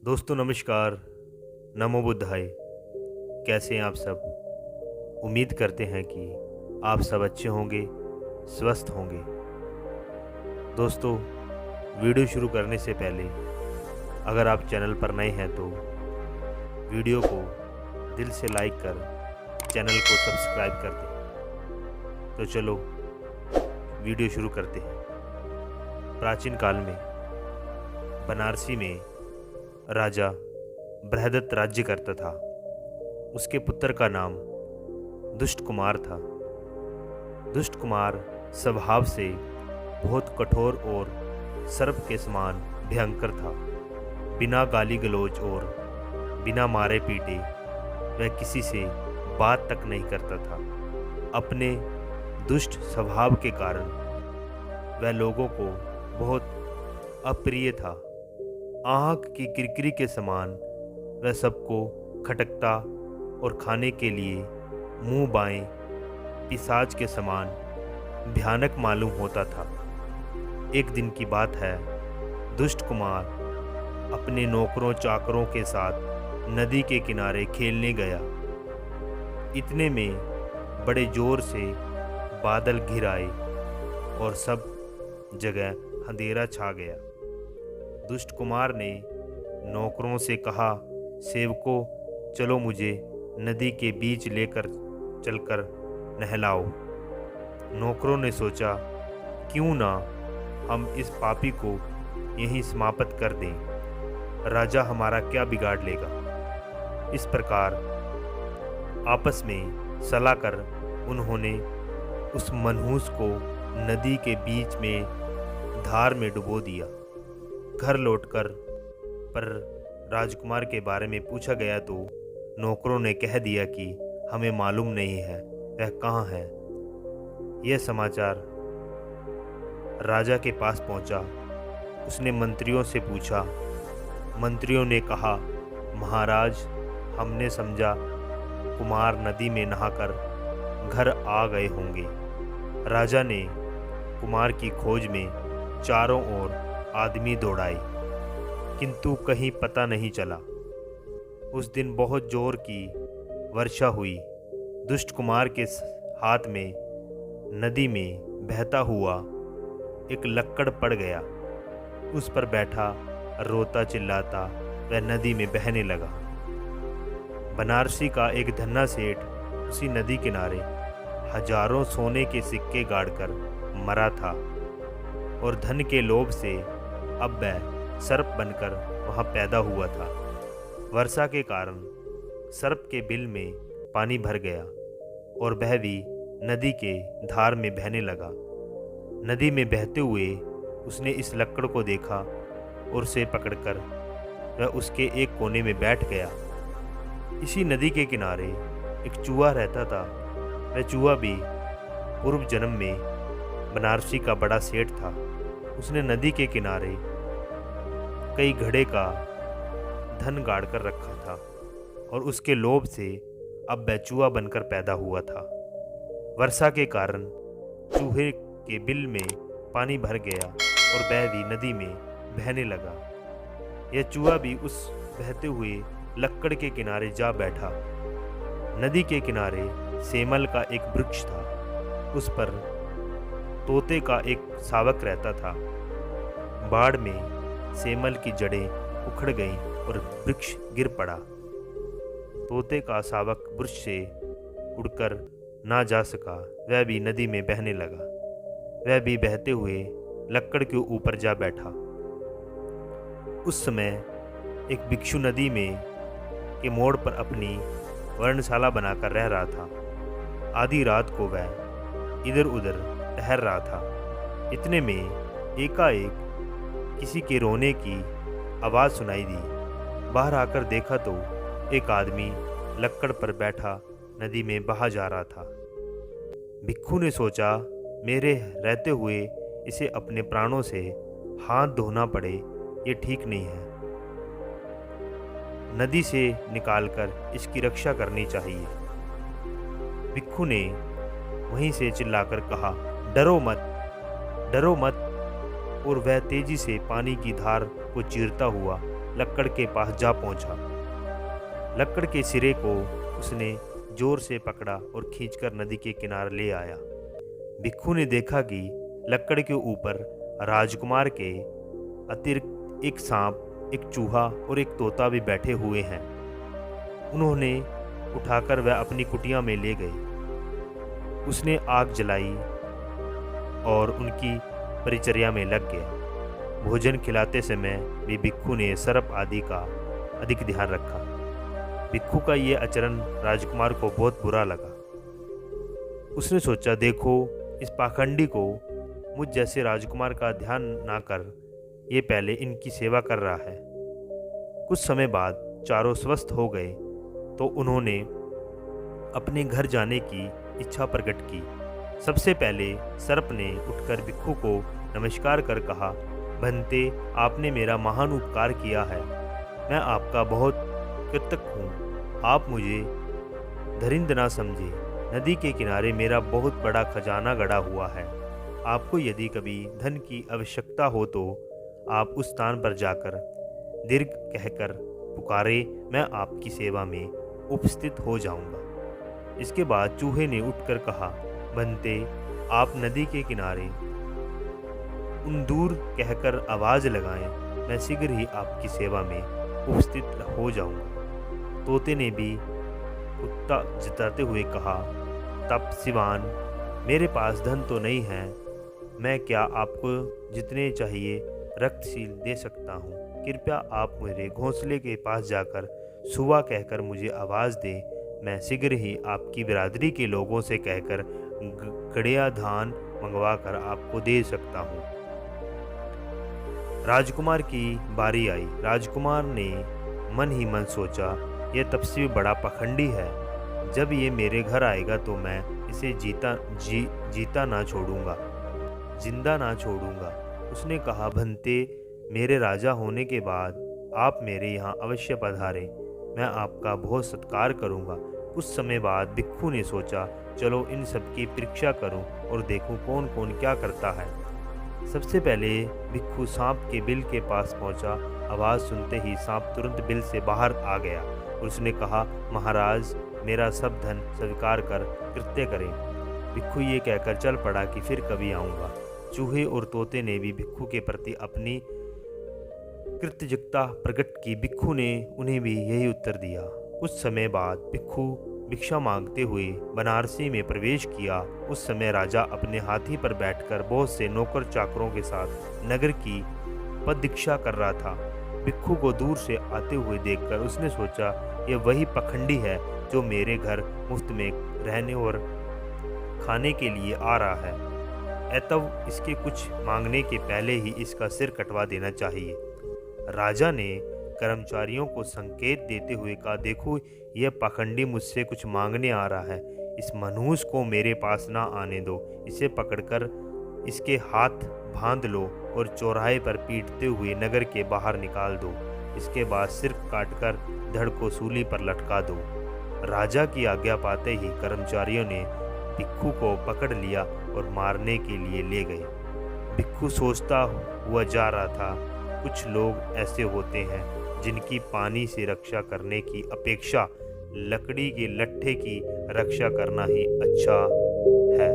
दोस्तों नमस्कार। नमो बुद्धाय। कैसे हैं आप सब? उम्मीद करते हैं कि आप सब अच्छे होंगे, स्वस्थ होंगे। दोस्तों, वीडियो शुरू करने से पहले अगर आप चैनल पर नए हैं तो वीडियो को दिल से लाइक कर चैनल को सब्सक्राइब कर दें। तो चलो वीडियो शुरू करते हैं। प्राचीन काल में बनारसी में राजा बृहदत्त राज्य करता था। उसके पुत्र का नाम दुष्ट कुमार था। दुष्ट कुमार स्वभाव से बहुत कठोर और सर्प के समान भयंकर था। बिना गाली गलौज और बिना मारे पीटे वह किसी से बात तक नहीं करता था। अपने दुष्ट स्वभाव के कारण वह लोगों को बहुत अप्रिय था। आँख की किरकिरी के समान वह सबको खटकता और खाने के लिए मुंह बाएं पिशाच के समान भयानक मालूम होता था। एक दिन की बात है, दुष्ट कुमार अपने नौकरों चाकरों के साथ नदी के किनारे खेलने गया। इतने में बड़े जोर से बादल घिर आए और सब जगह अंधेरा छा गया। दुष्ट कुमार ने नौकरों से कहा, सेवकों, चलो मुझे नदी के बीच लेकर चलकर नहलाओ। नौकरों ने सोचा, क्यों ना हम इस पापी को यहीं समाप्त कर दें, राजा हमारा क्या बिगाड़ लेगा। इस प्रकार आपस में सलाह कर उन्होंने उस मनहूस को नदी के बीच में धार में डुबो दिया। घर लौटकर पर राजकुमार के बारे में पूछा गया तो नौकरों ने कह दिया कि हमें मालूम नहीं है वह कहाँ है। यह समाचार राजा के पास पहुंचा। उसने मंत्रियों से पूछा। मंत्रियों ने कहा, महाराज, हमने समझा कुमार नदी में नहाकर घर आ गए होंगे। राजा ने कुमार की खोज में चारों ओर आदमी दौड़ाए, किंतु कहीं पता नहीं चला। उस दिन बहुत जोर की वर्षा हुई। दुष्ट कुमार के हाथ में नदी में बहता हुआ एक लक्कड़ पड़ गया। उस पर बैठा रोता चिल्लाता वह नदी में बहने लगा। बनारसी का एक धन्ना सेठ उसी नदी किनारे हजारों सोने के सिक्के गाड़कर मरा था और धन के लोभ से अब वह सर्प बनकर वहाँ पैदा हुआ था। वर्षा के कारण सर्प के बिल में पानी भर गया और वह भी नदी के धार में बहने लगा। नदी में बहते हुए उसने इस लक्कड़ को देखा और उसे पकड़कर वह उसके एक कोने में बैठ गया। इसी नदी के किनारे एक चूहा रहता था। वह चूहा भी पूर्व जन्म में बनारसी का बड़ा सेठ था। उसने नदी के किनारे कई घड़े का धन गाड़ कर रखा था और उसके लोभ से अब वह चूहा बनकर पैदा हुआ था। वर्षा के कारण चूहे के बिल में पानी भर गया और वह भी नदी में बहने लगा। यह चूहा भी उस बहते हुए लक्कड़ के किनारे जा बैठा। नदी के किनारे सेमल का एक वृक्ष था। उस पर तोते का एक शावक रहता था। बाढ़ में सेमल की जड़ें उखड़ गईं और वृक्ष गिर पड़ा। तोते का शावक वृक्ष से उड़कर ना जा सका। वह भी नदी में बहने लगा। वह भी बहते हुए लक्कड़ के ऊपर जा बैठा। उस समय एक भिक्षु नदी में के मोड़ पर अपनी वर्णशाला बनाकर रह रहा था। आधी रात को वह इधर उधर टहल रहा था। इतने में एकाएक किसी के रोने की आवाज़ सुनाई दी। बाहर आकर देखा तो एक आदमी लक्कड़ पर बैठा नदी में बहा जा रहा था। भिक्षु ने सोचा, मेरे रहते हुए इसे अपने प्राणों से हाथ धोना पड़े, ये ठीक नहीं है। नदी से निकालकर इसकी रक्षा करनी चाहिए। भिक्षु ने वहीं से चिल्लाकर कहा, डरो मत, डरो मत। और वह तेजी से पानी की धार को चीरता हुआ लक्कड़ के पास जा पहुंचा। लक्कड़ के सिरे को उसने जोर से पकड़ा और खींचकर नदी के किनारे ले आया। भिक्खू ने देखा कि लक्कड़ के ऊपर राजकुमार के अतिरिक्त एक सांप, एक चूहा और एक तोता भी बैठे हुए हैं। उन्होंने उठाकर वह अपनी कुटिया में ले गए। उसने आग जलाई और उनकी परिचर्या में लग गया। भोजन खिलाते समय भी भिक्खू ने सर्प आदि का अधिक ध्यान रखा। भिक्खू का ये आचरण राजकुमार को बहुत बुरा लगा। उसने सोचा, देखो इस पाखंडी को मुझ जैसे राजकुमार का ध्यान ना कर ये पहले इनकी सेवा कर रहा है। कुछ समय बाद चारों स्वस्थ हो गए तो उन्होंने अपने घर जाने की इच्छा प्रकट की। सबसे पहले सर्प ने उठकर भिक्खू को नमस्कार कर कहा, भंते, आपने मेरा महान उपकार किया है। मैं आपका बहुत कृतज्ञ हूँ। आप मुझे दरिंद ना समझे। नदी के किनारे मेरा बहुत बड़ा खजाना गड़ा हुआ है। आपको यदि कभी धन की आवश्यकता हो तो आप उस स्थान पर जाकर दीर्घ कहकर पुकारे, मैं आपकी सेवा में उपस्थित हो जाऊंगा। इसके बाद चूहे ने उठकर कहा, बनते, आप नदी के किनारे दूर कहकर आवाज लगाएं, मैं शीघ्र ही आपकी सेवा में उपस्थित हो जाऊंगा। तोते ने भी उत्साह जताते हुए कहा, तब सिवान, मेरे पास धन तो नहीं है, मैं क्या आपको जितने चाहिए रक्तशील दे सकता हूँ। कृपया आप मेरे घोंसले के पास जाकर सुबह कहकर मुझे आवाज़ दें, मैं शीघ्र ही आपकी बिरादरी के लोगों से कहकर गड़िया धान मंगवा कर आपको दे सकता हूँ। राजकुमार की बारी आई। राजकुमार ने मन ही मन सोचा, यह तपस्वी बड़ा पखंडी है। जब ये मेरे घर आएगा तो मैं इसे जीता ना छोड़ूंगा, जिंदा ना छोड़ूंगा। उसने कहा, भंते, मेरे राजा होने के बाद आप मेरे यहाँ अवश्य पधारें, मैं आपका बहुत सत्कार करूँगा। कुछ समय बाद भिक्खू ने सोचा, चलो इन सब की परीक्षा करूं और देखूं कौन कौन क्या करता है। सबसे पहले भिक्खू सांप के बिल के पास पहुंचा। आवाज़ सुनते ही सांप तुरंत बिल से बाहर आ गया और उसने कहा, महाराज, मेरा सब धन स्वीकार कर कृत्य करें। भिक्खू ये कहकर चल पड़ा कि फिर कभी आऊँगा। चूहे और तोते ने भी भिक्खू के प्रति अपनी कृतज्ञता प्रकट की। भिक्खू ने उन्हें भी यही उत्तर दिया। कुछ समय बाद भिक्खू भिक्षा मांगते हुए बनारसी में प्रवेश किया। उस समय राजा अपने हाथी पर बैठकर बहुत से नौकर चाकरों के साथ नगर की पददीक्षा कर रहा था। भिक्खू को दूर से आते हुए देखकर उसने सोचा, यह वही पखंडी है जो मेरे घर मुफ्त में रहने और खाने के लिए आ रहा है। अतः इसके कुछ मांगने के पहले ही इसका सिर कटवा देना चाहिए। राजा ने कर्मचारियों को संकेत देते हुए कहा, देखो, यह पाखंडी मुझसे कुछ मांगने आ रहा है। इस मनहूस को मेरे पास ना आने दो। इसे पकड़कर इसके हाथ बांध लो और चौराहे पर पीटते हुए नगर के बाहर निकाल दो। इसके बाद सिर काटकर धड़ को सूली पर लटका दो। राजा की आज्ञा पाते ही कर्मचारियों ने भिक्खू को पकड़ लिया और मारने के लिए ले गए। भिक्खू सोचता हुआ जा रहा था, कुछ लोग ऐसे होते हैं जिनकी पानी से रक्षा करने की अपेक्षा लकड़ी के लट्ठे की रक्षा करना ही अच्छा है।